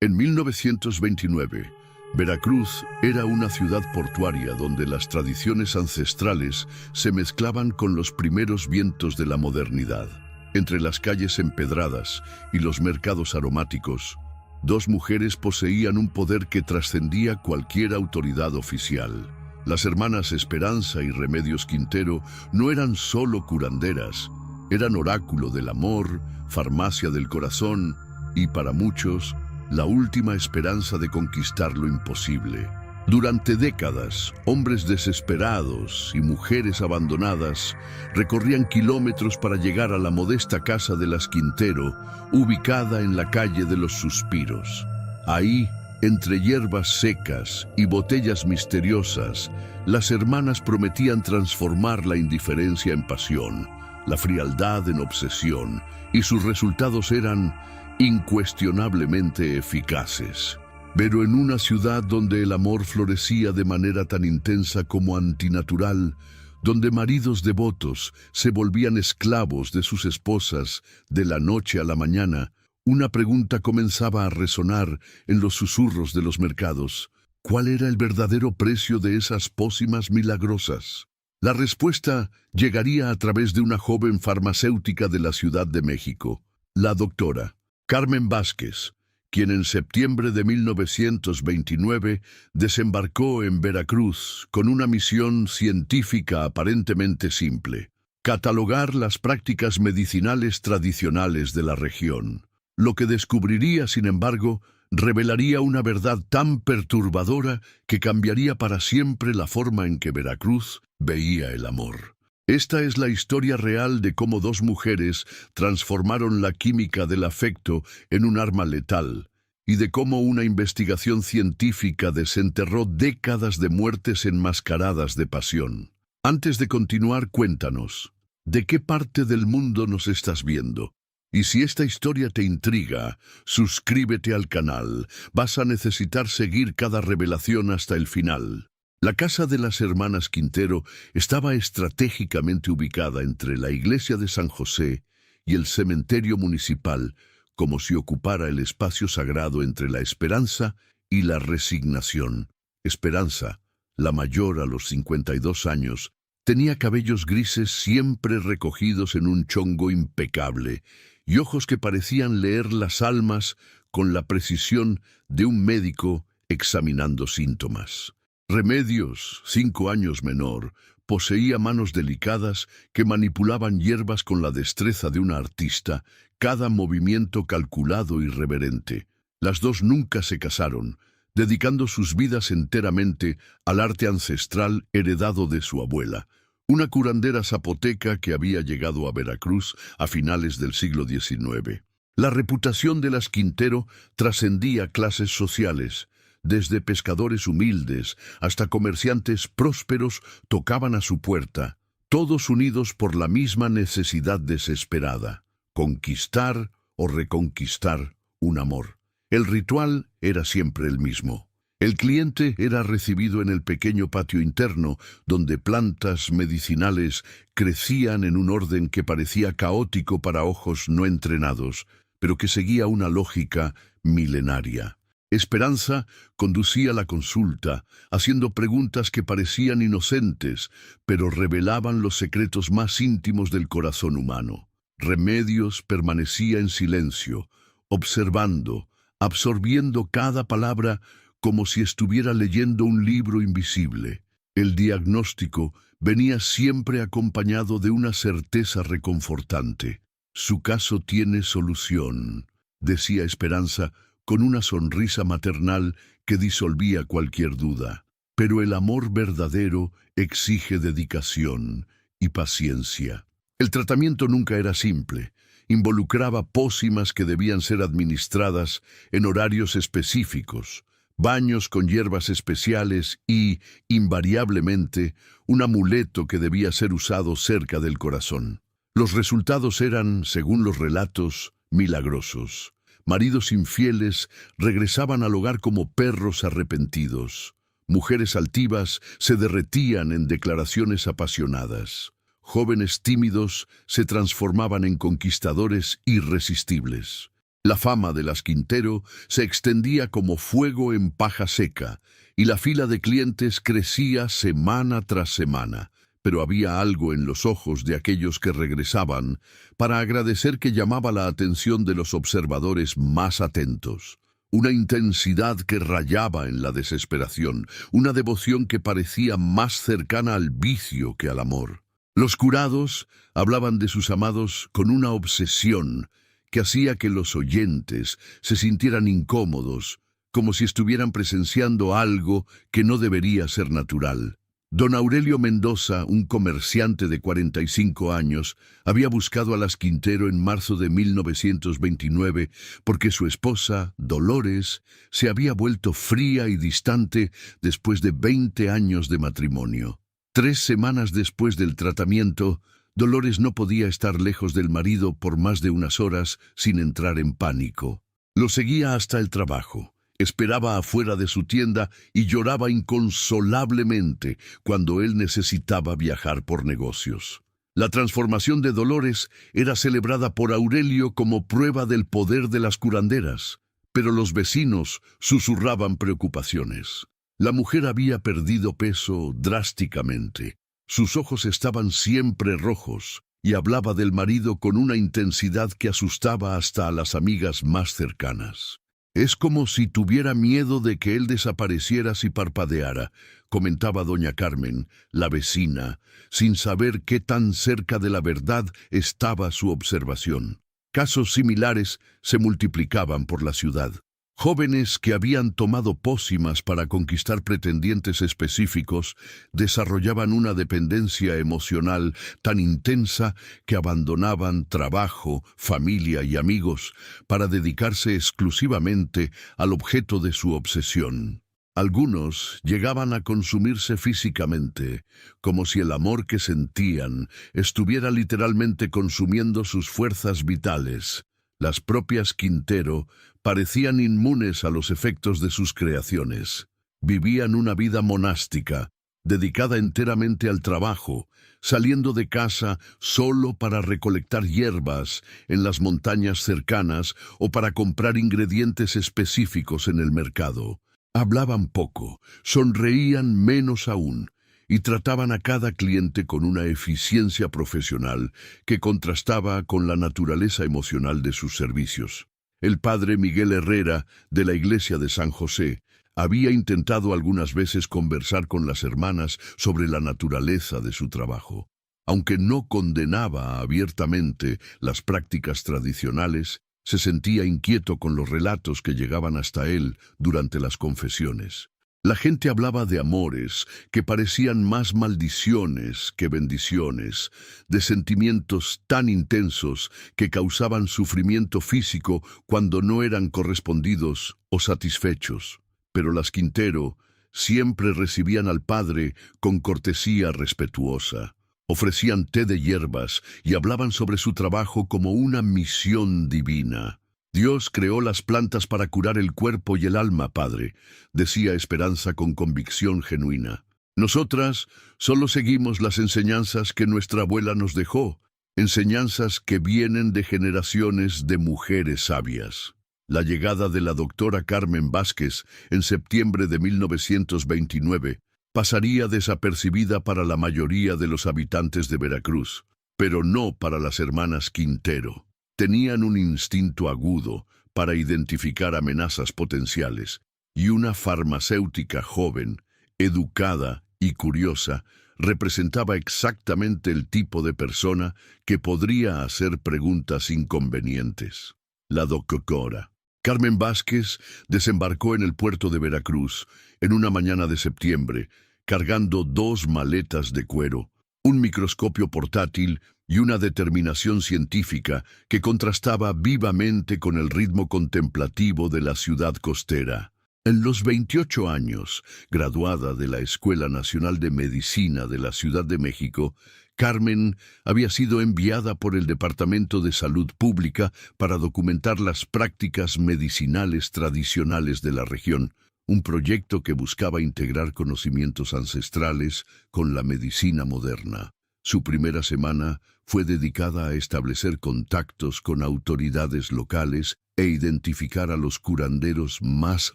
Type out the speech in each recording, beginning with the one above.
En 1929, Veracruz era una ciudad portuaria donde las tradiciones ancestrales se mezclaban con los primeros vientos de la modernidad. Entre las calles empedradas y los mercados aromáticos, dos mujeres poseían un poder que trascendía cualquier autoridad oficial. Las hermanas Esperanza y Remedios Quintero no eran solo curanderas, eran oráculo del amor, farmacia del corazón y, para muchos, la última esperanza de conquistar lo imposible. Durante décadas, hombres desesperados y mujeres abandonadas recorrían kilómetros para llegar a la modesta casa de las Quintero, ubicada en la calle de los Suspiros. Ahí, entre hierbas secas y botellas misteriosas, las hermanas prometían transformar la indiferencia en pasión, la frialdad en obsesión, y sus resultados eran incuestionablemente eficaces. Pero en una ciudad donde el amor florecía de manera tan intensa como antinatural, donde maridos devotos se volvían esclavos de sus esposas de la noche a la mañana, una pregunta comenzaba a resonar en los susurros de los mercados. ¿Cuál era el verdadero precio de esas pócimas milagrosas? La respuesta llegaría a través de una joven farmacéutica de la Ciudad de México, la doctora Carmen Vázquez, quien en septiembre de 1929 desembarcó en Veracruz con una misión científica aparentemente simple: catalogar las prácticas medicinales tradicionales de la región. Lo que descubriría, sin embargo, revelaría una verdad tan perturbadora que cambiaría para siempre la forma en que Veracruz veía el amor. Esta es la historia real de cómo dos mujeres transformaron la química del afecto en un arma letal, y de cómo una investigación científica desenterró décadas de muertes enmascaradas de pasión. Antes de continuar, cuéntanos, ¿de qué parte del mundo nos estás viendo? Y si esta historia te intriga, suscríbete al canal. Vas a necesitar seguir cada revelación hasta el final. La casa de las hermanas Quintero estaba estratégicamente ubicada entre la iglesia de San José y el cementerio municipal, como si ocupara el espacio sagrado entre la esperanza y la resignación. Esperanza, la mayor a los 52 años, tenía cabellos grises siempre recogidos en un chongo impecable y ojos que parecían leer las almas con la precisión de un médico examinando síntomas. Remedios, 5 años menor, poseía manos delicadas que manipulaban hierbas con la destreza de un artista, cada movimiento calculado y reverente. Las dos nunca se casaron, dedicando sus vidas enteramente al arte ancestral heredado de su abuela, una curandera zapoteca que había llegado a Veracruz a finales del siglo XIX. La reputación de las Quintero trascendía clases sociales. Desde pescadores humildes hasta comerciantes prósperos tocaban a su puerta, todos unidos por la misma necesidad desesperada: conquistar o reconquistar un amor. El ritual era siempre el mismo. El cliente era recibido en el pequeño patio interno, donde plantas medicinales crecían en un orden que parecía caótico para ojos no entrenados, pero que seguía una lógica milenaria. Esperanza conducía la consulta, haciendo preguntas que parecían inocentes, pero revelaban los secretos más íntimos del corazón humano. Remedios permanecía en silencio, observando, absorbiendo cada palabra como si estuviera leyendo un libro invisible. El diagnóstico venía siempre acompañado de una certeza reconfortante. «Su caso tiene solución», decía Esperanza, con una sonrisa maternal que disolvía cualquier duda. Pero el amor verdadero exige dedicación y paciencia. El tratamiento nunca era simple. Involucraba pócimas que debían ser administradas en horarios específicos, baños con hierbas especiales y, invariablemente, un amuleto que debía ser usado cerca del corazón. Los resultados eran, según los relatos, milagrosos. Maridos infieles regresaban al hogar como perros arrepentidos. Mujeres altivas se derretían en declaraciones apasionadas. Jóvenes tímidos se transformaban en conquistadores irresistibles. La fama de las Quintero se extendía como fuego en paja seca, y la fila de clientes crecía semana tras semana. Pero había algo en los ojos de aquellos que regresaban para agradecer que llamaba la atención de los observadores más atentos. Una intensidad que rayaba en la desesperación, una devoción que parecía más cercana al vicio que al amor. Los curados hablaban de sus amados con una obsesión que hacía que los oyentes se sintieran incómodos, como si estuvieran presenciando algo que no debería ser natural. Don Aurelio Mendoza, un comerciante de 45 años, había buscado a las Quintero en marzo de 1929 porque su esposa, Dolores, se había vuelto fría y distante después de 20 años de matrimonio. 3 semanas después del tratamiento, Dolores no podía estar lejos del marido por más de unas horas sin entrar en pánico. Lo seguía hasta el trabajo. Esperaba afuera de su tienda y lloraba inconsolablemente cuando él necesitaba viajar por negocios. La transformación de Dolores era celebrada por Aurelio como prueba del poder de las curanderas, pero los vecinos susurraban preocupaciones. La mujer había perdido peso drásticamente. Sus ojos estaban siempre rojos y hablaba del marido con una intensidad que asustaba hasta a las amigas más cercanas. «Es como si tuviera miedo de que él desapareciera si parpadeara», comentaba doña Carmen, la vecina, sin saber qué tan cerca de la verdad estaba su observación. Casos similares se multiplicaban por la ciudad. Jóvenes que habían tomado pócimas para conquistar pretendientes específicos desarrollaban una dependencia emocional tan intensa que abandonaban trabajo, familia y amigos para dedicarse exclusivamente al objeto de su obsesión. Algunos llegaban a consumirse físicamente, como si el amor que sentían estuviera literalmente consumiendo sus fuerzas vitales. Las propias Quintero parecían inmunes a los efectos de sus creaciones. Vivían una vida monástica, dedicada enteramente al trabajo, saliendo de casa solo para recolectar hierbas en las montañas cercanas o para comprar ingredientes específicos en el mercado. Hablaban poco, sonreían menos aún, y trataban a cada cliente con una eficiencia profesional que contrastaba con la naturaleza emocional de sus servicios. El padre Miguel Herrera, de la iglesia de San José, había intentado algunas veces conversar con las hermanas sobre la naturaleza de su trabajo. Aunque no condenaba abiertamente las prácticas tradicionales, se sentía inquieto con los relatos que llegaban hasta él durante las confesiones. La gente hablaba de amores que parecían más maldiciones que bendiciones, de sentimientos tan intensos que causaban sufrimiento físico cuando no eran correspondidos o satisfechos. Pero las Quintero siempre recibían al padre con cortesía respetuosa. Ofrecían té de hierbas y hablaban sobre su trabajo como una misión divina. «Dios creó las plantas para curar el cuerpo y el alma, padre», decía Esperanza con convicción genuina. «Nosotras solo seguimos las enseñanzas que nuestra abuela nos dejó, enseñanzas que vienen de generaciones de mujeres sabias». La llegada de la doctora Carmen Vázquez en septiembre de 1929 pasaría desapercibida para la mayoría de los habitantes de Veracruz, pero no para las hermanas Quintero. Tenían un instinto agudo para identificar amenazas potenciales, y una farmacéutica joven, educada y curiosa, representaba exactamente el tipo de persona que podría hacer preguntas inconvenientes. La doctora Carmen Vázquez desembarcó en el puerto de Veracruz en una mañana de septiembre, cargando 2 maletas de cuero, un microscopio portátil y una determinación científica que contrastaba vivamente con el ritmo contemplativo de la ciudad costera. En los 28 años, graduada de la Escuela Nacional de Medicina de la Ciudad de México, Carmen había sido enviada por el Departamento de Salud Pública para documentar las prácticas medicinales tradicionales de la región, un proyecto que buscaba integrar conocimientos ancestrales con la medicina moderna. Su primera semana fue dedicada a establecer contactos con autoridades locales e identificar a los curanderos más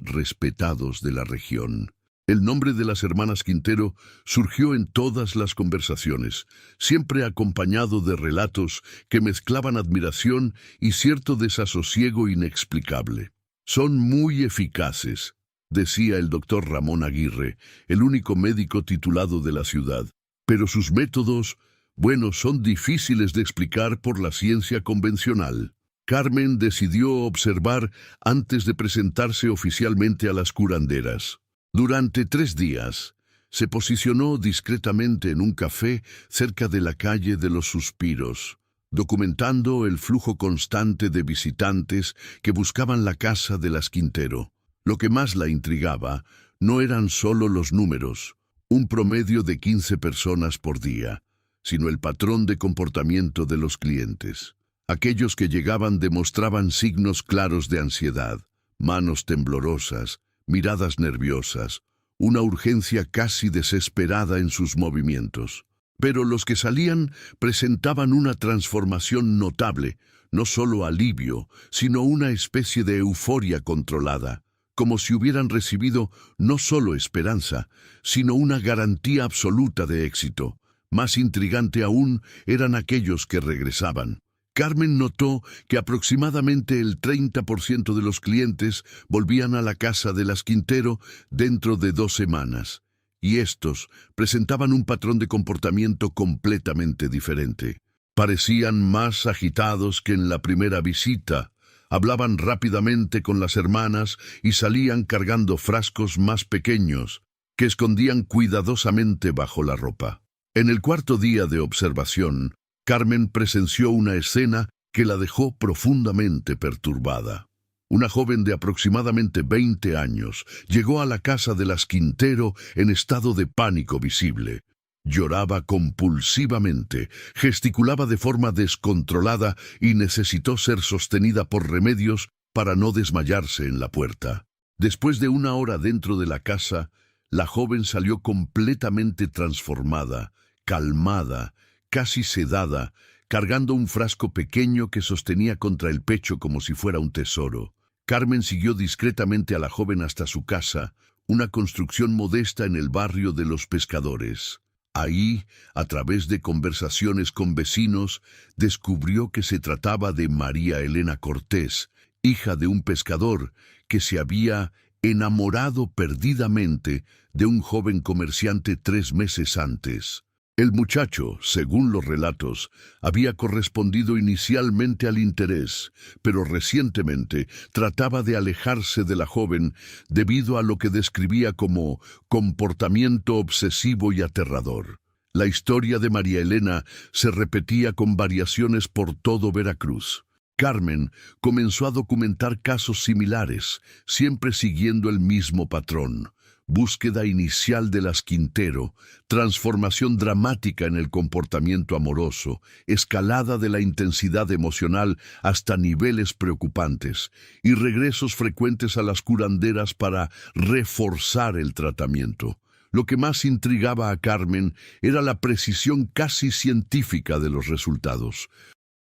respetados de la región. El nombre de las hermanas Quintero surgió en todas las conversaciones, siempre acompañado de relatos que mezclaban admiración y cierto desasosiego inexplicable. «Son muy eficaces», decía el doctor Ramón Aguirre, el único médico titulado de la ciudad. «Pero sus métodos, bueno, son difíciles de explicar por la ciencia convencional». Carmen decidió observar antes de presentarse oficialmente a las curanderas. Durante 3 días, se posicionó discretamente en un café cerca de la calle de los Suspiros, documentando el flujo constante de visitantes que buscaban la casa de las Quintero. Lo que más la intrigaba no eran solo los números, un promedio de 15 personas por día, sino el patrón de comportamiento de los clientes. Aquellos que llegaban demostraban signos claros de ansiedad, manos temblorosas, miradas nerviosas, una urgencia casi desesperada en sus movimientos. Pero los que salían presentaban una transformación notable, no solo alivio, sino una especie de euforia controlada, como si hubieran recibido no solo esperanza, sino una garantía absoluta de éxito. Más intrigante aún eran aquellos que regresaban. Carmen notó que aproximadamente el 30% de los clientes volvían a la casa de las Quintero dentro de 2 semanas, y estos presentaban un patrón de comportamiento completamente diferente. Parecían más agitados que en la primera visita, hablaban rápidamente con las hermanas y salían cargando frascos más pequeños, que escondían cuidadosamente bajo la ropa. En el 4.º día de observación, Carmen presenció una escena que la dejó profundamente perturbada. Una joven de aproximadamente 20 años llegó a la casa de las Quintero en estado de pánico visible. Lloraba compulsivamente, gesticulaba de forma descontrolada y necesitó ser sostenida por remedios para no desmayarse en la puerta. Después de 1 hora dentro de la casa, la joven salió completamente transformada, calmada, casi sedada, cargando un frasco pequeño que sostenía contra el pecho como si fuera un tesoro. Carmen siguió discretamente a la joven hasta su casa, una construcción modesta en el barrio de los Pescadores. Ahí, a través de conversaciones con vecinos, descubrió que se trataba de María Elena Cortés, hija de un pescador que se había enamorado perdidamente de un joven comerciante 3 meses antes. El muchacho, según los relatos, había correspondido inicialmente al interés, pero recientemente trataba de alejarse de la joven debido a lo que describía como comportamiento obsesivo y aterrador. La historia de María Elena se repetía con variaciones por todo Veracruz. Carmen comenzó a documentar casos similares, siempre siguiendo el mismo patrón. Búsqueda inicial de las Quintero, transformación dramática en el comportamiento amoroso, escalada de la intensidad emocional hasta niveles preocupantes, y regresos frecuentes a las curanderas para reforzar el tratamiento. Lo que más intrigaba a Carmen era la precisión casi científica de los resultados.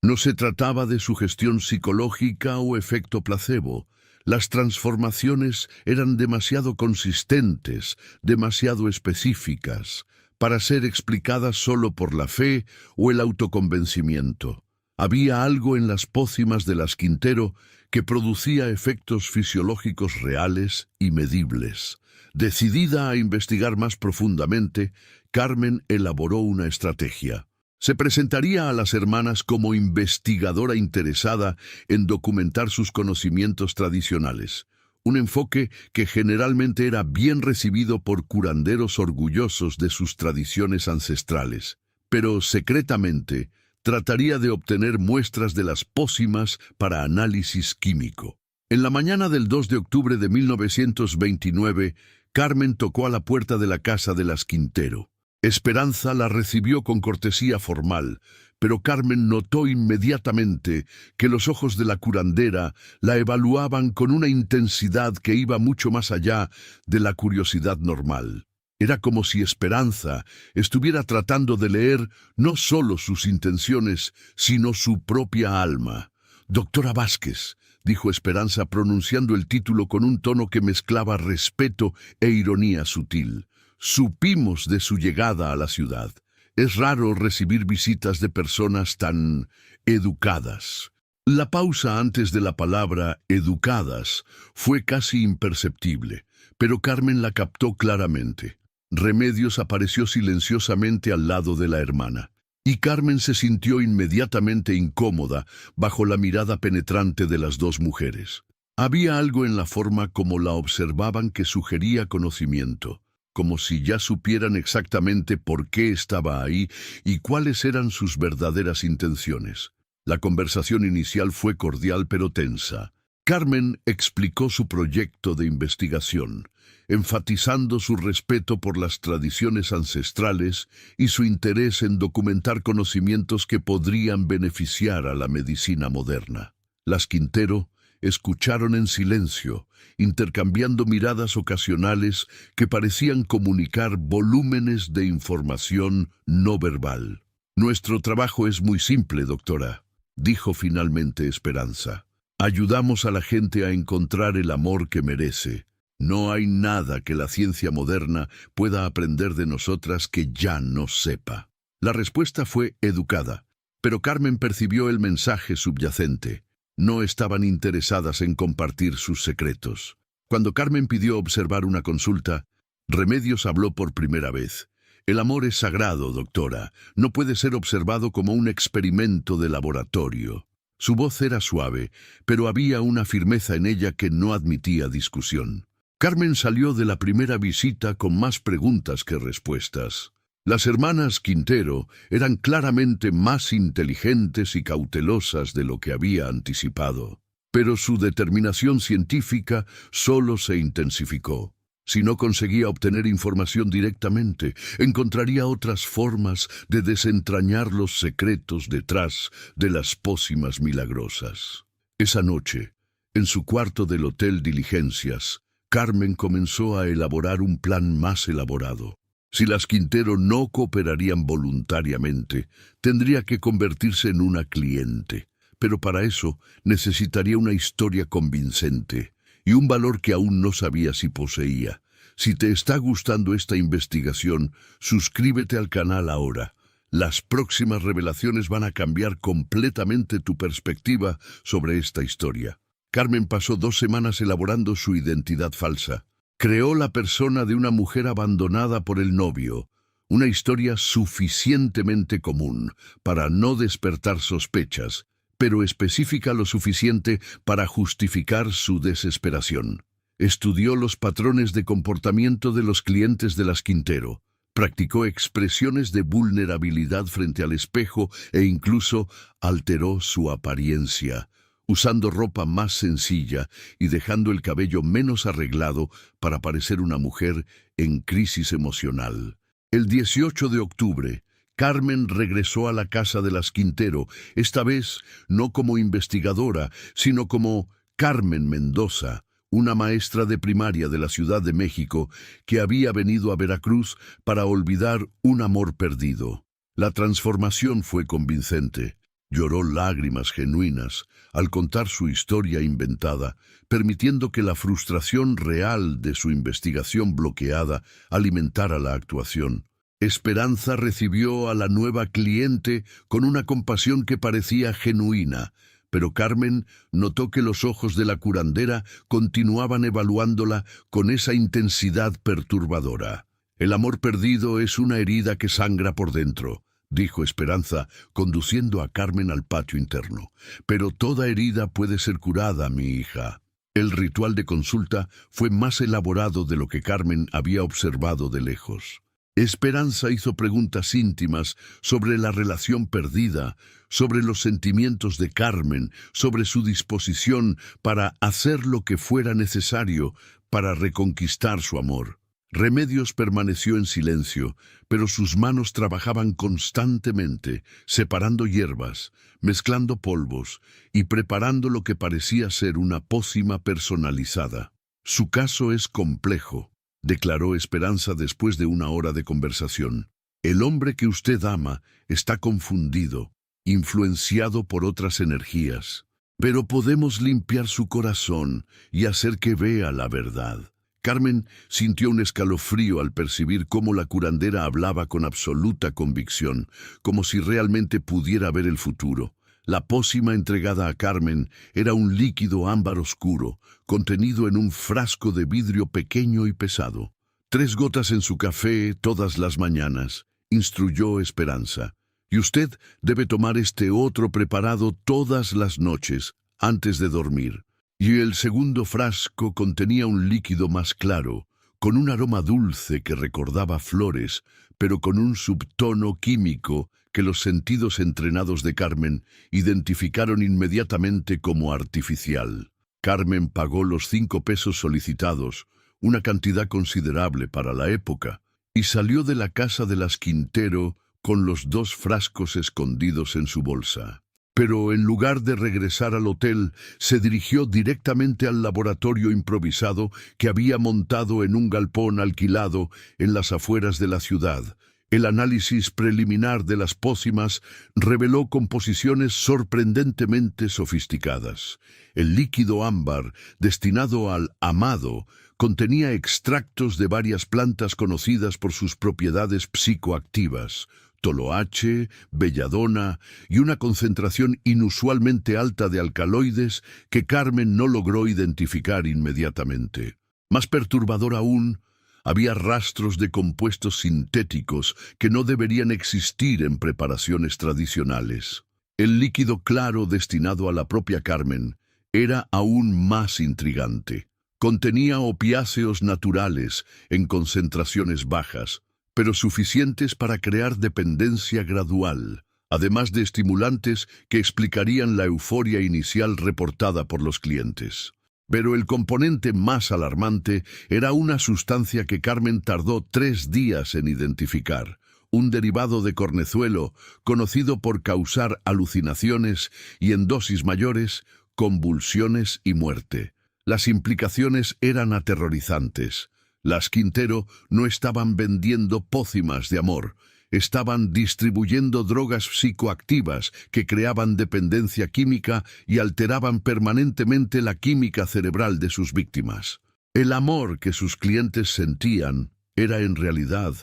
No se trataba de sugestión psicológica o efecto placebo. Las transformaciones eran demasiado consistentes, demasiado específicas, para ser explicadas solo por la fe o el autoconvencimiento. Había algo en las pócimas de las Quintero que producía efectos fisiológicos reales y medibles. Decidida a investigar más profundamente, Carmen elaboró una estrategia. Se presentaría a las hermanas como investigadora interesada en documentar sus conocimientos tradicionales, un enfoque que generalmente era bien recibido por curanderos orgullosos de sus tradiciones ancestrales, pero secretamente trataría de obtener muestras de las pócimas para análisis químico. En la mañana del 2 de octubre de 1929, Carmen tocó a la puerta de la casa de las Quintero. Esperanza la recibió con cortesía formal, pero Carmen notó inmediatamente que los ojos de la curandera la evaluaban con una intensidad que iba mucho más allá de la curiosidad normal. Era como si Esperanza estuviera tratando de leer no solo sus intenciones, sino su propia alma. «Doctora Vázquez», dijo Esperanza pronunciando el título con un tono que mezclaba respeto e ironía sutil. Supimos de su llegada a la ciudad. Es raro recibir visitas de personas tan educadas. La pausa antes de la palabra educadas fue casi imperceptible, pero Carmen la captó claramente. Remedios apareció silenciosamente al lado de la hermana, y Carmen se sintió inmediatamente incómoda bajo la mirada penetrante de las dos mujeres. Había algo en la forma como la observaban que sugería conocimiento, como si ya supieran exactamente por qué estaba ahí y cuáles eran sus verdaderas intenciones. La conversación inicial fue cordial pero tensa. Carmen explicó su proyecto de investigación, enfatizando su respeto por las tradiciones ancestrales y su interés en documentar conocimientos que podrían beneficiar a la medicina moderna. Las Quintero escucharon en silencio, intercambiando miradas ocasionales que parecían comunicar volúmenes de información no verbal. «Nuestro trabajo es muy simple, doctora», dijo finalmente Esperanza. «Ayudamos a la gente a encontrar el amor que merece. No hay nada que la ciencia moderna pueda aprender de nosotras que ya no sepa». La respuesta fue educada, pero Carmen percibió el mensaje subyacente. No estaban interesadas en compartir sus secretos. Cuando Carmen pidió observar una consulta, Remedios habló por primera vez. «El amor es sagrado, doctora. No puede ser observado como un experimento de laboratorio». Su voz era suave, pero había una firmeza en ella que no admitía discusión. Carmen salió de la primera visita con más preguntas que respuestas. Las hermanas Quintero eran claramente más inteligentes y cautelosas de lo que había anticipado, pero su determinación científica solo se intensificó. Si no conseguía obtener información directamente, encontraría otras formas de desentrañar los secretos detrás de las pócimas milagrosas. Esa noche, en su cuarto del Hotel Diligencias, Carmen comenzó a elaborar un plan más elaborado. Si las Quintero no cooperarían voluntariamente, tendría que convertirse en una cliente, pero para eso necesitaría una historia convincente y un valor que aún no sabía si poseía. Si te está gustando esta investigación, suscríbete al canal ahora. Las próximas revelaciones van a cambiar completamente tu perspectiva sobre esta historia. Carmen pasó 2 semanas elaborando su identidad falsa. Creó la persona de una mujer abandonada por el novio, una historia suficientemente común para no despertar sospechas, pero específica lo suficiente para justificar su desesperación. Estudió los patrones de comportamiento de los clientes de las Quintero, practicó expresiones de vulnerabilidad frente al espejo e incluso alteró su apariencia, usando ropa más sencilla y dejando el cabello menos arreglado para parecer una mujer en crisis emocional. El 18 de octubre, Carmen regresó a la casa de las Quintero, esta vez no como investigadora, sino como Carmen Mendoza, una maestra de primaria de la Ciudad de México que había venido a Veracruz para olvidar un amor perdido. La transformación fue convincente. Lloró lágrimas genuinas al contar su historia inventada, permitiendo que la frustración real de su investigación bloqueada alimentara la actuación. Esperanza recibió a la nueva cliente con una compasión que parecía genuina, pero Carmen notó que los ojos de la curandera continuaban evaluándola con esa intensidad perturbadora. «El amor perdido es una herida que sangra por dentro», dijo Esperanza, conduciendo a Carmen al patio interno. «Pero toda herida puede ser curada, mi hija». El ritual de consulta fue más elaborado de lo que Carmen había observado de lejos. Esperanza hizo preguntas íntimas sobre la relación perdida, sobre los sentimientos de Carmen, sobre su disposición para hacer lo que fuera necesario para reconquistar su amor. Remedios permaneció en silencio, pero sus manos trabajaban constantemente, separando hierbas, mezclando polvos y preparando lo que parecía ser una pócima personalizada. «Su caso es complejo», declaró Esperanza después de 1 hora de conversación. «El hombre que usted ama está confundido, influenciado por otras energías. Pero podemos limpiar su corazón y hacer que vea la verdad. Carmen sintió un escalofrío al percibir cómo la curandera hablaba con absoluta convicción, como si realmente pudiera ver el futuro. La pócima entregada a Carmen era un líquido ámbar oscuro, contenido en un frasco de vidrio pequeño y pesado. 3 gotas en su café todas las mañanas, instruyó Esperanza. Y usted debe tomar este otro preparado todas las noches, antes de dormir. Y el segundo frasco contenía un líquido más claro, con un aroma dulce que recordaba flores, pero con un subtono químico que los sentidos entrenados de Carmen identificaron inmediatamente como artificial. Carmen pagó los 5 pesos solicitados, una cantidad considerable para la época, y salió de la casa de las Quintero con los 2 frascos escondidos en su bolsa. Pero en lugar de regresar al hotel, se dirigió directamente al laboratorio improvisado que había montado en un galpón alquilado en las afueras de la ciudad. El análisis preliminar de las pócimas reveló composiciones sorprendentemente sofisticadas. El líquido ámbar, destinado al amado, contenía extractos de varias plantas conocidas por sus propiedades psicoactivas, toloache, belladona y una concentración inusualmente alta de alcaloides que Carmen no logró identificar inmediatamente. Más perturbador aún, había rastros de compuestos sintéticos que no deberían existir en preparaciones tradicionales. El líquido claro destinado a la propia Carmen era aún más intrigante. Contenía opiáceos naturales en concentraciones bajas, pero suficientes para crear dependencia gradual, además de estimulantes que explicarían la euforia inicial reportada por los clientes. Pero el componente más alarmante era una sustancia que Carmen tardó 3 días en identificar, un derivado de cornezuelo conocido por causar alucinaciones y, en dosis mayores, convulsiones y muerte. Las implicaciones eran aterrorizantes. Las Quintero no estaban vendiendo pócimas de amor, estaban distribuyendo drogas psicoactivas que creaban dependencia química y alteraban permanentemente la química cerebral de sus víctimas. El amor que sus clientes sentían era en realidad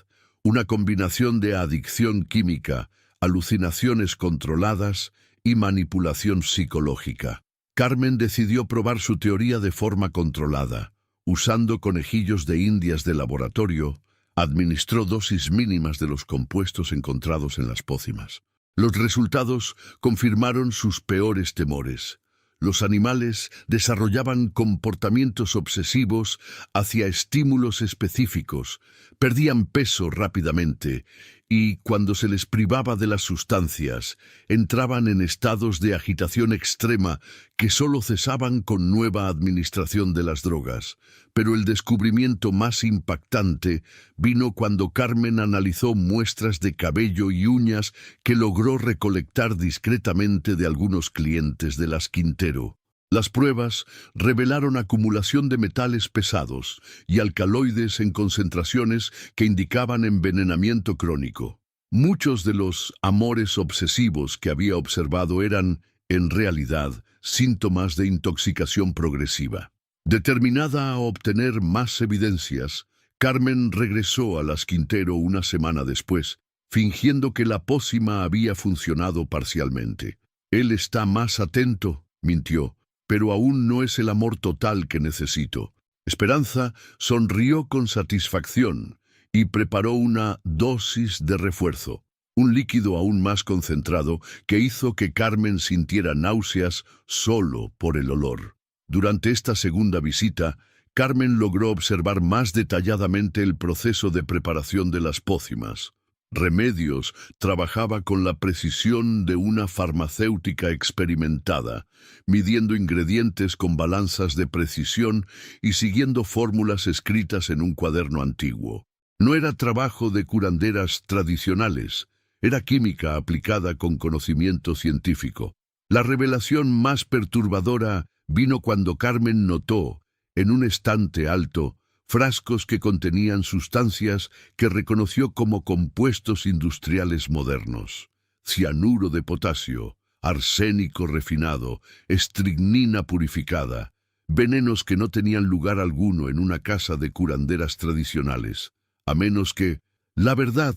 una combinación de adicción química, alucinaciones controladas y manipulación psicológica. Carmen decidió probar su teoría de forma controlada. Usando conejillos de indias de laboratorio, administró dosis mínimas de los compuestos encontrados en las pócimas. Los resultados confirmaron sus peores temores. Los animales desarrollaban comportamientos obsesivos hacia estímulos específicos, perdían peso rápidamente y, cuando se les privaba de las sustancias, entraban en estados de agitación extrema que solo cesaban con nueva administración de las drogas. Pero el descubrimiento más impactante vino cuando Carmen analizó muestras de cabello y uñas que logró recolectar discretamente de algunos clientes de las Quintero. Las pruebas revelaron acumulación de metales pesados y alcaloides en concentraciones que indicaban envenenamiento crónico. Muchos de los amores obsesivos que había observado eran, en realidad, síntomas de intoxicación progresiva. Determinada a obtener más evidencias, Carmen regresó a las Quintero una semana después, fingiendo que la pócima había funcionado parcialmente. «Él está más atento», mintió, «pero aún no es el amor total que necesito». Esperanza sonrió con satisfacción y preparó una dosis de refuerzo, un líquido aún más concentrado que hizo que Carmen sintiera náuseas solo por el olor. Durante esta segunda visita, Carmen logró observar más detalladamente el proceso de preparación de las pócimas. Remedios trabajaba con la precisión de una farmacéutica experimentada, midiendo ingredientes con balanzas de precisión y siguiendo fórmulas escritas en un cuaderno antiguo. No era trabajo de curanderas tradicionales, era química aplicada con conocimiento científico. La revelación más perturbadora vino cuando Carmen notó, en un estante alto, frascos que contenían sustancias que reconoció como compuestos industriales modernos: cianuro de potasio, arsénico refinado, estricnina purificada, venenos que no tenían lugar alguno en una casa de curanderas tradicionales, a menos que, la verdad,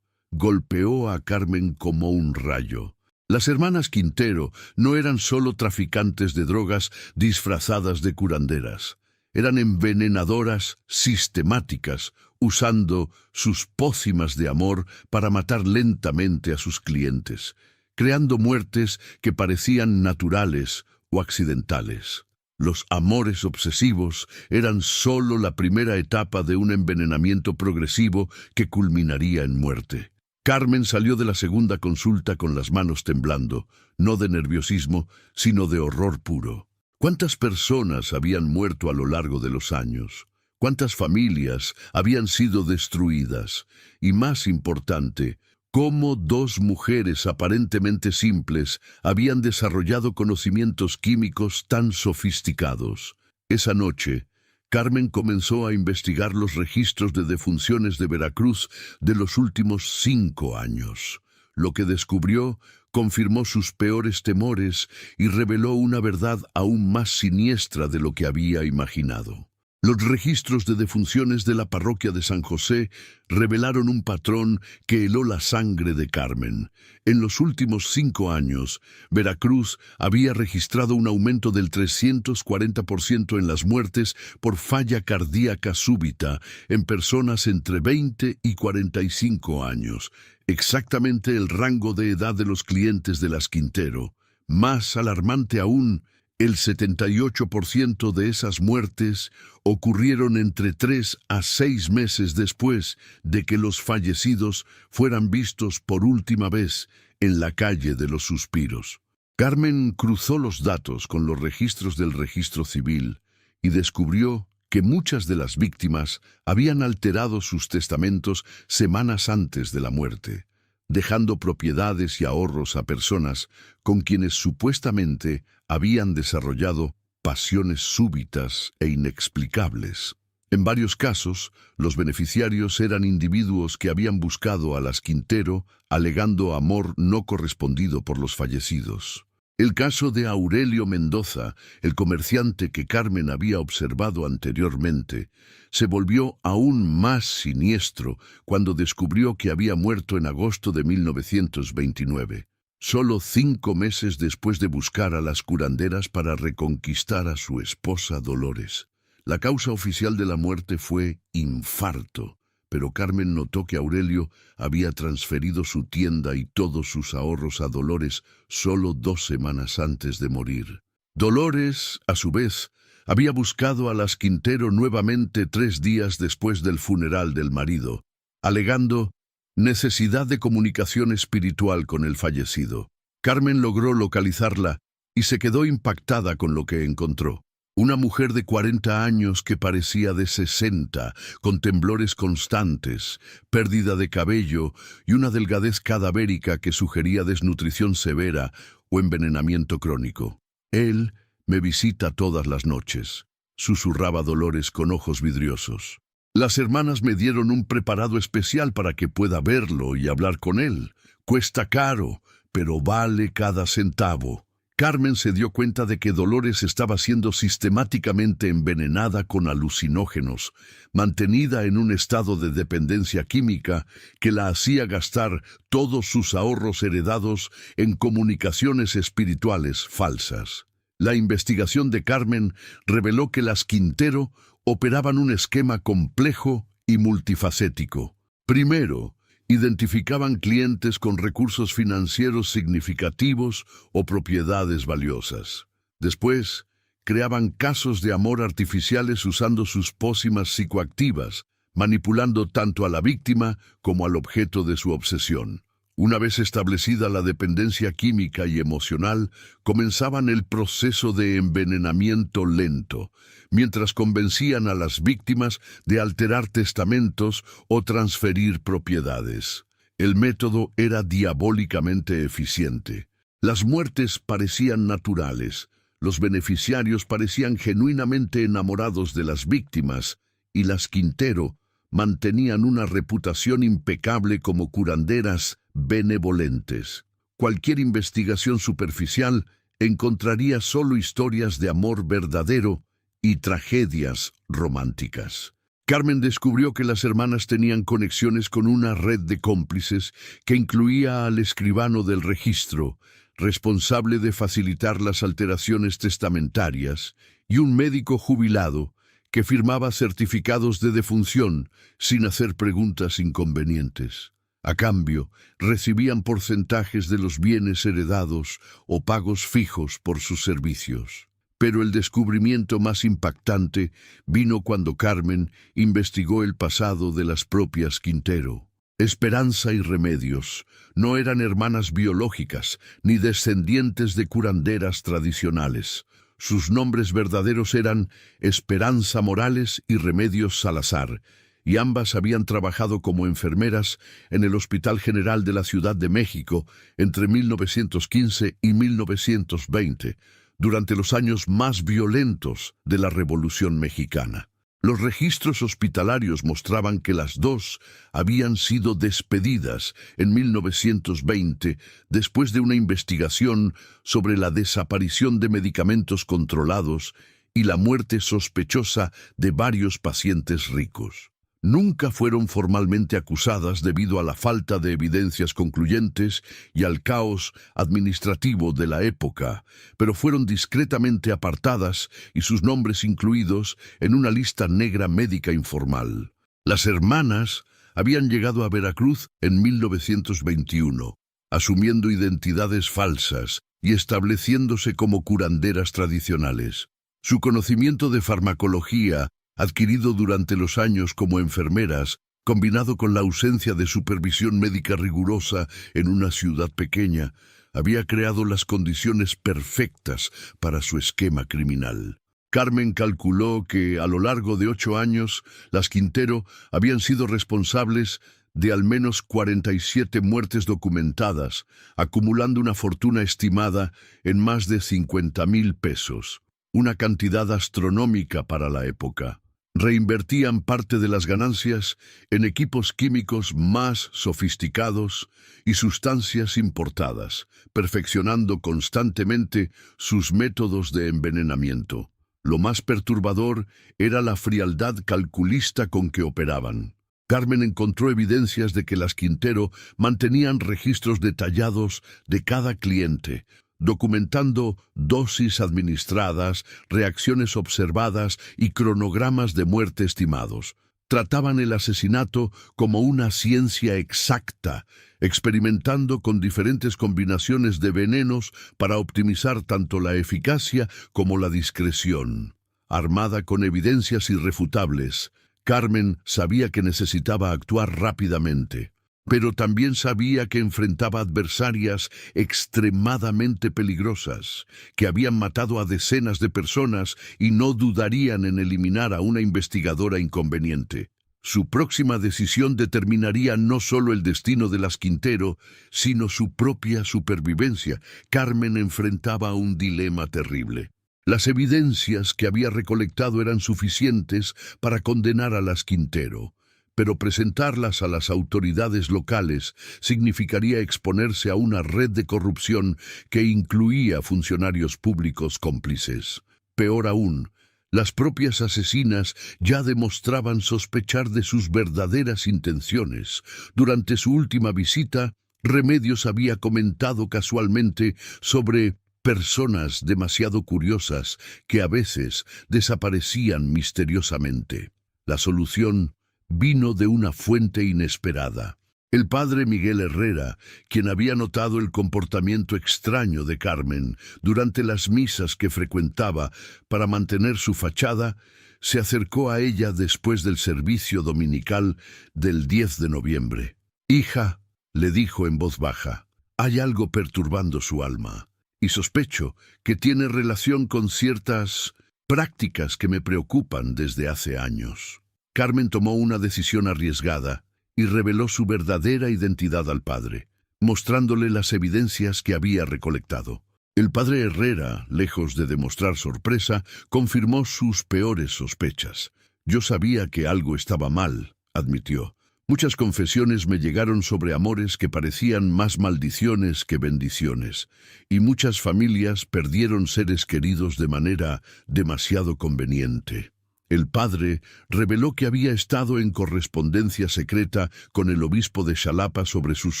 golpeó a Carmen como un rayo. Las hermanas Quintero no eran solo traficantes de drogas disfrazadas de curanderas. Eran envenenadoras sistemáticas, usando sus pócimas de amor para matar lentamente a sus clientes, creando muertes que parecían naturales o accidentales. Los amores obsesivos eran solo la primera etapa de un envenenamiento progresivo que culminaría en muerte. Carmen salió de la segunda consulta con las manos temblando, no de nerviosismo, sino de horror puro. ¿Cuántas personas habían muerto a lo largo de los años? ¿Cuántas familias habían sido destruidas? Y más importante, ¿cómo dos mujeres aparentemente simples habían desarrollado conocimientos químicos tan sofisticados? Esa noche, Carmen comenzó a investigar los registros de defunciones de Veracruz de los últimos 5 años. Lo que descubrió confirmó sus peores temores y reveló una verdad aún más siniestra de lo que había imaginado. Los registros de defunciones de la parroquia de San José revelaron un patrón que heló la sangre de Carmen. En los últimos 5 años, Veracruz había registrado un aumento del 340% en las muertes por falla cardíaca súbita en personas entre 20 y 45 años, exactamente el rango de edad de los clientes de las Quintero. Más alarmante aún, el 78% de esas muertes ocurrieron entre 3 a 6 meses después de que los fallecidos fueran vistos por última vez en la calle de los Suspiros. Carmen cruzó los datos con los registros del registro civil y descubrió que muchas de las víctimas habían alterado sus testamentos semanas antes de la muerte, dejando propiedades y ahorros a personas con quienes supuestamente habían desarrollado pasiones súbitas e inexplicables. En varios casos, los beneficiarios eran individuos que habían buscado a las Quintero alegando amor no correspondido por los fallecidos. El caso de Aurelio Mendoza, el comerciante que Carmen había observado anteriormente, se volvió aún más siniestro cuando descubrió que había muerto en agosto de 1929, solo 5 meses después de buscar a las curanderas para reconquistar a su esposa Dolores. La causa oficial de la muerte fue infarto, pero Carmen notó que Aurelio había transferido su tienda y todos sus ahorros a Dolores solo 2 semanas antes de morir. Dolores, a su vez, había buscado a las Quintero nuevamente 3 días después del funeral del marido, alegando necesidad de comunicación espiritual con el fallecido. Carmen logró localizarla y se quedó impactada con lo que encontró. Una mujer de 40 años que parecía de 60, con temblores constantes, pérdida de cabello y una delgadez cadavérica que sugería desnutrición severa o envenenamiento crónico. Él me visita todas las noches, susurraba Dolores con ojos vidriosos. Las hermanas me dieron un preparado especial para que pueda verlo y hablar con él. Cuesta caro, pero vale cada centavo. Carmen se dio cuenta de que Dolores estaba siendo sistemáticamente envenenada con alucinógenos, mantenida en un estado de dependencia química que la hacía gastar todos sus ahorros heredados en comunicaciones espirituales falsas. La investigación de Carmen reveló que las Quintero operaban un esquema complejo y multifacético. Primero, identificaban clientes con recursos financieros significativos o propiedades valiosas. Después, creaban casos de amor artificiales usando sus pócimas psicoactivas, manipulando tanto a la víctima como al objeto de su obsesión. Una vez establecida la dependencia química y emocional, comenzaban el proceso de envenenamiento lento, mientras convencían a las víctimas de alterar testamentos o transferir propiedades. El método era diabólicamente eficiente. Las muertes parecían naturales, los beneficiarios parecían genuinamente enamorados de las víctimas, y las Quintero mantenían una reputación impecable como curanderas benevolentes. cualquier investigación superficial encontraría solo historias de amor verdadero y tragedias románticas. Carmen descubrió que las hermanas tenían conexiones con una red de cómplices que incluía al escribano del registro, responsable de facilitar las alteraciones testamentarias, y un médico jubilado que firmaba certificados de defunción sin hacer preguntas inconvenientes. A cambio, recibían porcentajes de los bienes heredados o pagos fijos por sus servicios. Pero el descubrimiento más impactante vino cuando Carmen investigó el pasado de las propias Quintero. Esperanza y Remedios no eran hermanas biológicas ni descendientes de curanderas tradicionales. Sus nombres verdaderos eran Esperanza Morales y Remedios Salazar, y ambas habían trabajado como enfermeras en el Hospital General de la Ciudad de México entre 1915 y 1920, durante los años más violentos de la Revolución Mexicana. Los registros hospitalarios mostraban que las dos habían sido despedidas en 1920 después de una investigación sobre la desaparición de medicamentos controlados y la muerte sospechosa de varios pacientes ricos. Nunca fueron formalmente acusadas debido a la falta de evidencias concluyentes y al caos administrativo de la época, pero fueron discretamente apartadas y sus nombres incluidos en una lista negra médica informal. Las hermanas habían llegado a Veracruz en 1921, asumiendo identidades falsas y estableciéndose como curanderas tradicionales. Su conocimiento de farmacología, adquirido durante los años como enfermeras, combinado con la ausencia de supervisión médica rigurosa en una ciudad pequeña, había creado las condiciones perfectas para su esquema criminal. Carmen calculó que, a lo largo de 8 años, las Quintero habían sido responsables de al menos 47 muertes documentadas, acumulando una fortuna estimada en más de 50,000 pesos, una cantidad astronómica para la época. Reinvertían parte de las ganancias en equipos químicos más sofisticados y sustancias importadas, perfeccionando constantemente sus métodos de envenenamiento. Lo más perturbador era la frialdad calculista con que operaban. Carmen encontró evidencias de que las Quintero mantenían registros detallados de cada cliente, documentando dosis administradas, reacciones observadas y cronogramas de muerte estimados. Trataban el asesinato como una ciencia exacta, experimentando con diferentes combinaciones de venenos para optimizar tanto la eficacia como la discreción. Armada con evidencias irrefutables, Carmen sabía que necesitaba actuar rápidamente, pero también sabía que enfrentaba adversarias extremadamente peligrosas, que habían matado a decenas de personas y no dudarían en eliminar a una investigadora inconveniente. Su próxima decisión determinaría no solo el destino de las Quintero, sino su propia supervivencia. Carmen enfrentaba un dilema terrible. Las evidencias que había recolectado eran suficientes para condenar a las Quintero, pero presentarlas a las autoridades locales significaría exponerse a una red de corrupción que incluía funcionarios públicos cómplices. Peor aún, las propias asesinas ya demostraban sospechar de sus verdaderas intenciones. Durante su última visita, Remedios había comentado casualmente sobre personas demasiado curiosas que a veces desaparecían misteriosamente. La solución vino de una fuente inesperada. El padre Miguel Herrera, quien había notado el comportamiento extraño de Carmen durante las misas que frecuentaba para mantener su fachada, se acercó a ella después del servicio dominical del 10 de noviembre. «Hija», le dijo en voz baja, «hay algo perturbando su alma, y sospecho que tiene relación con ciertas prácticas que me preocupan desde hace años». Carmen tomó una decisión arriesgada y reveló su verdadera identidad al padre, mostrándole las evidencias que había recolectado. El padre Herrera, lejos de demostrar sorpresa, confirmó sus peores sospechas. «Yo sabía que algo estaba mal», admitió, Muchas confesiones me llegaron sobre amores que parecían más maldiciones que bendiciones, y muchas familias perdieron seres queridos de manera demasiado conveniente. El padre reveló que había estado en correspondencia secreta con el obispo de Xalapa sobre sus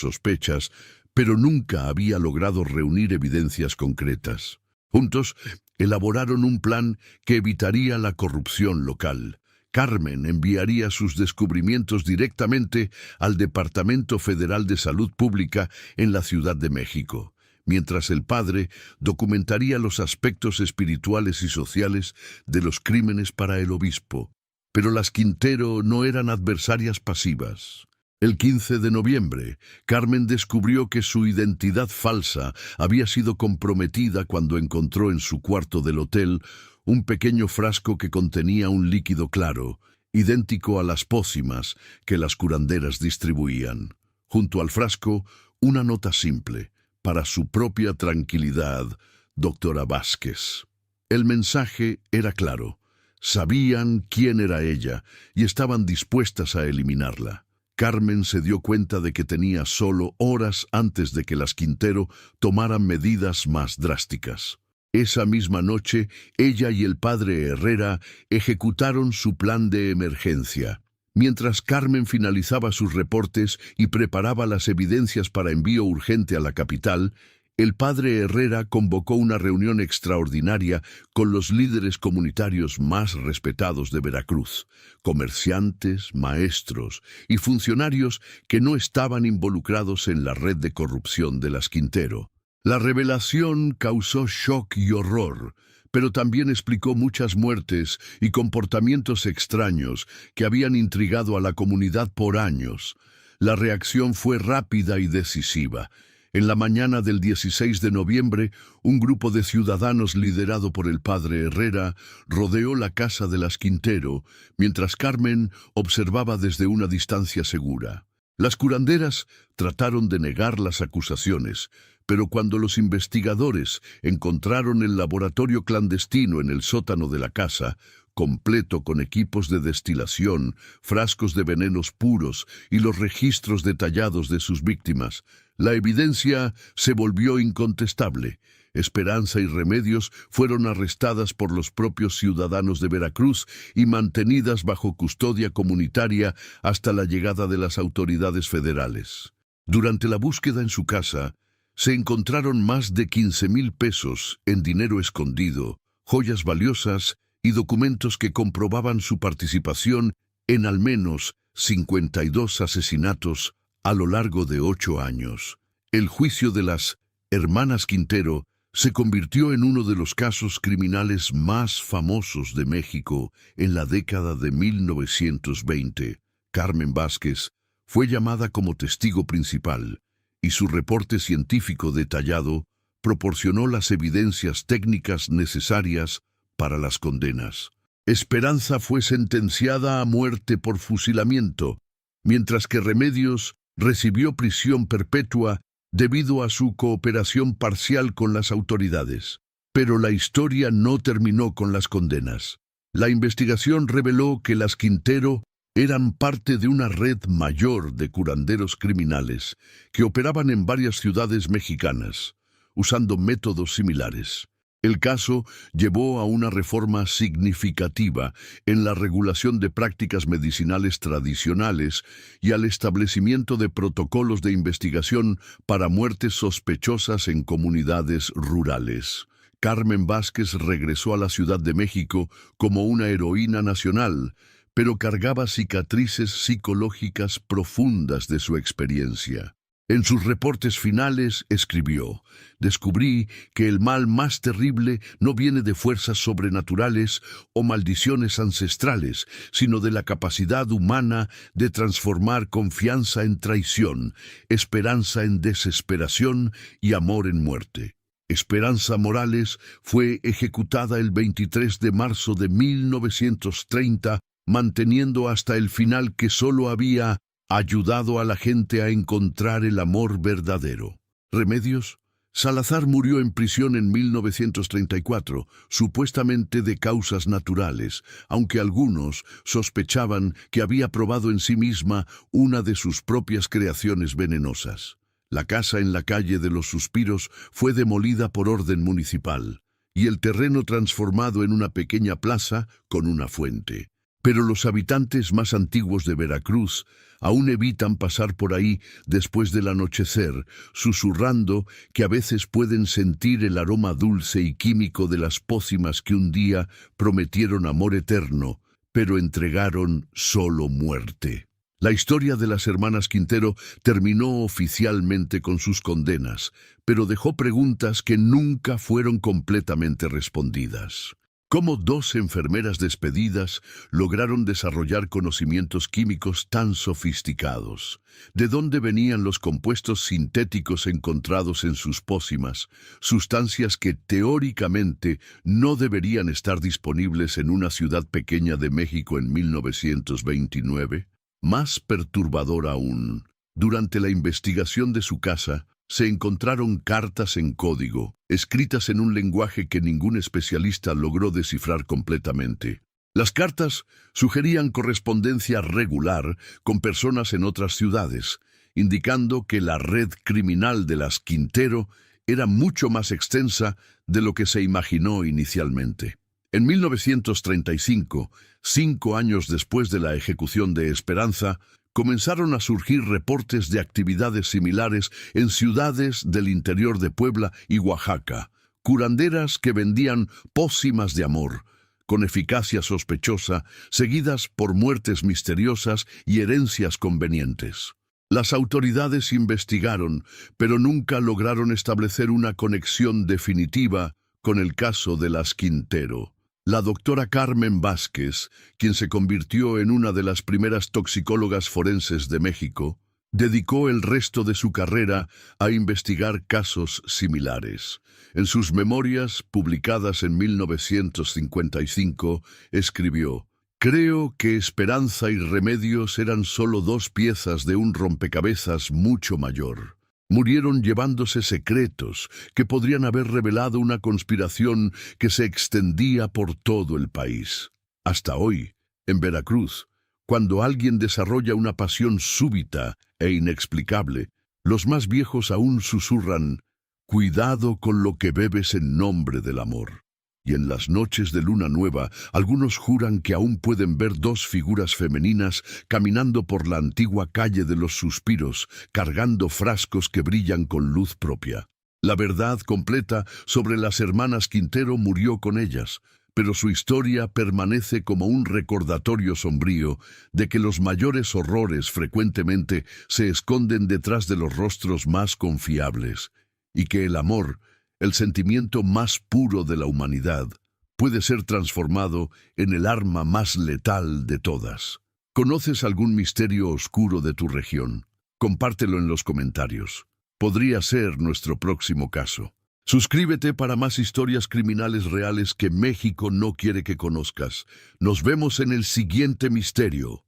sospechas, pero nunca había logrado reunir evidencias concretas. Juntos, elaboraron un plan que evitaría la corrupción local. Carmen enviaría sus descubrimientos directamente al Departamento Federal de Salud Pública en la Ciudad de México, mientras el padre documentaría los aspectos espirituales y sociales de los crímenes para el obispo. Pero las Quintero no eran adversarias pasivas. El 15 de noviembre, Carmen descubrió que su identidad falsa había sido comprometida cuando encontró en su cuarto del hotel un pequeño frasco que contenía un líquido claro, idéntico a las pócimas que las curanderas distribuían. Junto al frasco, una nota simple: para su propia tranquilidad, doctora Vázquez. El mensaje era claro. Sabían quién era ella y estaban dispuestas a eliminarla. Carmen se dio cuenta de que tenía solo horas antes de que las Quintero tomaran medidas más drásticas. Esa misma noche, ella y el padre Herrera ejecutaron su plan de emergencia. Mientras Carmen finalizaba sus reportes y preparaba las evidencias para envío urgente a la capital, el padre Herrera convocó una reunión extraordinaria con los líderes comunitarios más respetados de Veracruz, comerciantes, maestros y funcionarios que no estaban involucrados en la red de corrupción de las Quintero. La revelación causó shock y horror, pero también explicó muchas muertes y comportamientos extraños que habían intrigado a la comunidad por años. La reacción fue rápida y decisiva. En la mañana del 16 de noviembre, un grupo de ciudadanos liderado por el padre Herrera rodeó la casa de las Quintero, mientras Carmen observaba desde una distancia segura. Las curanderas trataron de negar las acusaciones, pero cuando los investigadores encontraron el laboratorio clandestino en el sótano de la casa, completo con equipos de destilación, frascos de venenos puros y los registros detallados de sus víctimas, la evidencia se volvió incontestable. Esperanza y Remedios fueron arrestadas por los propios ciudadanos de Veracruz y mantenidas bajo custodia comunitaria hasta la llegada de las autoridades federales. Durante la búsqueda en su casa, se encontraron más de 15,000 pesos en dinero escondido, joyas valiosas y documentos que comprobaban su participación en al menos 52 asesinatos a lo largo de 8 años. El juicio de las hermanas Quintero se convirtió en uno de los casos criminales más famosos de México en la década de 1920. Carmen Vázquez fue llamada como testigo principal, y su reporte científico detallado proporcionó las evidencias técnicas necesarias para las condenas. Esperanza fue sentenciada a muerte por fusilamiento, mientras que Remedios recibió prisión perpetua debido a su cooperación parcial con las autoridades. Pero la historia no terminó con las condenas. La investigación reveló que las Quintero eran parte de una red mayor de curanderos criminales que operaban en varias ciudades mexicanas, usando métodos similares. El caso llevó a una reforma significativa en la regulación de prácticas medicinales tradicionales y al establecimiento de protocolos de investigación para muertes sospechosas en comunidades rurales. Carmen Vázquez regresó a la Ciudad de México como una heroína nacional, pero cargaba cicatrices psicológicas profundas de su experiencia. En sus reportes finales escribió: «Descubrí que el mal más terrible no viene de fuerzas sobrenaturales o maldiciones ancestrales, sino de la capacidad humana de transformar confianza en traición, esperanza en desesperación y amor en muerte». Esperanza Morales fue ejecutada el 23 de marzo de 1930, manteniendo hasta el final que solo había ayudado a la gente a encontrar el amor verdadero. Remedios Salazar murió en prisión en 1934, supuestamente de causas naturales, aunque algunos sospechaban que había probado en sí misma una de sus propias creaciones venenosas. La casa en la calle de los Suspiros fue demolida por orden municipal y el terreno transformado en una pequeña plaza con una fuente. Pero los habitantes más antiguos de Veracruz aún evitan pasar por ahí después del anochecer, susurrando que a veces pueden sentir el aroma dulce y químico de las pócimas que un día prometieron amor eterno, pero entregaron solo muerte. La historia de las hermanas Quintero terminó oficialmente con sus condenas, pero dejó preguntas que nunca fueron completamente respondidas. ¿Cómo dos enfermeras despedidas lograron desarrollar conocimientos químicos tan sofisticados? ¿De dónde venían los compuestos sintéticos encontrados en sus pócimas, sustancias que teóricamente no deberían estar disponibles en una ciudad pequeña de México en 1929? Más perturbador aún, durante la investigación de su casa, se encontraron cartas en código, escritas en un lenguaje que ningún especialista logró descifrar completamente. Las cartas sugerían correspondencia regular con personas en otras ciudades, indicando que la red criminal de las Quintero era mucho más extensa de lo que se imaginó inicialmente. En 1935, 5 años después de la ejecución de Esperanza, comenzaron a surgir reportes de actividades similares en ciudades del interior de Puebla y Oaxaca, curanderas que vendían pócimas de amor, con eficacia sospechosa, seguidas por muertes misteriosas y herencias convenientes. Las autoridades investigaron, pero nunca lograron establecer una conexión definitiva con el caso de las Quintero. La doctora Carmen Vázquez, quien se convirtió en una de las primeras toxicólogas forenses de México, dedicó el resto de su carrera a investigar casos similares. En sus memorias, publicadas en 1955, escribió: «Creo que Esperanza y Remedios eran solo 2 piezas de un rompecabezas mucho mayor. Murieron llevándose secretos que podrían haber revelado una conspiración que se extendía por todo el país. Hasta hoy, en Veracruz, cuando alguien desarrolla una pasión súbita e inexplicable, los más viejos aún susurran: cuidado con lo que bebes en nombre del amor». Y en las noches de luna nueva, algunos juran que aún pueden ver 2 figuras femeninas caminando por la antigua calle de los Suspiros, cargando frascos que brillan con luz propia. La verdad completa sobre las hermanas Quintero murió con ellas, pero su historia permanece como un recordatorio sombrío de que los mayores horrores frecuentemente se esconden detrás de los rostros más confiables, y que el amor, el sentimiento más puro de la humanidad, puede ser transformado en el arma más letal de todas. ¿Conoces algún misterio oscuro de tu región? Compártelo en los comentarios. Podría ser nuestro próximo caso. Suscríbete para más historias criminales reales que México no quiere que conozcas. Nos vemos en el siguiente misterio.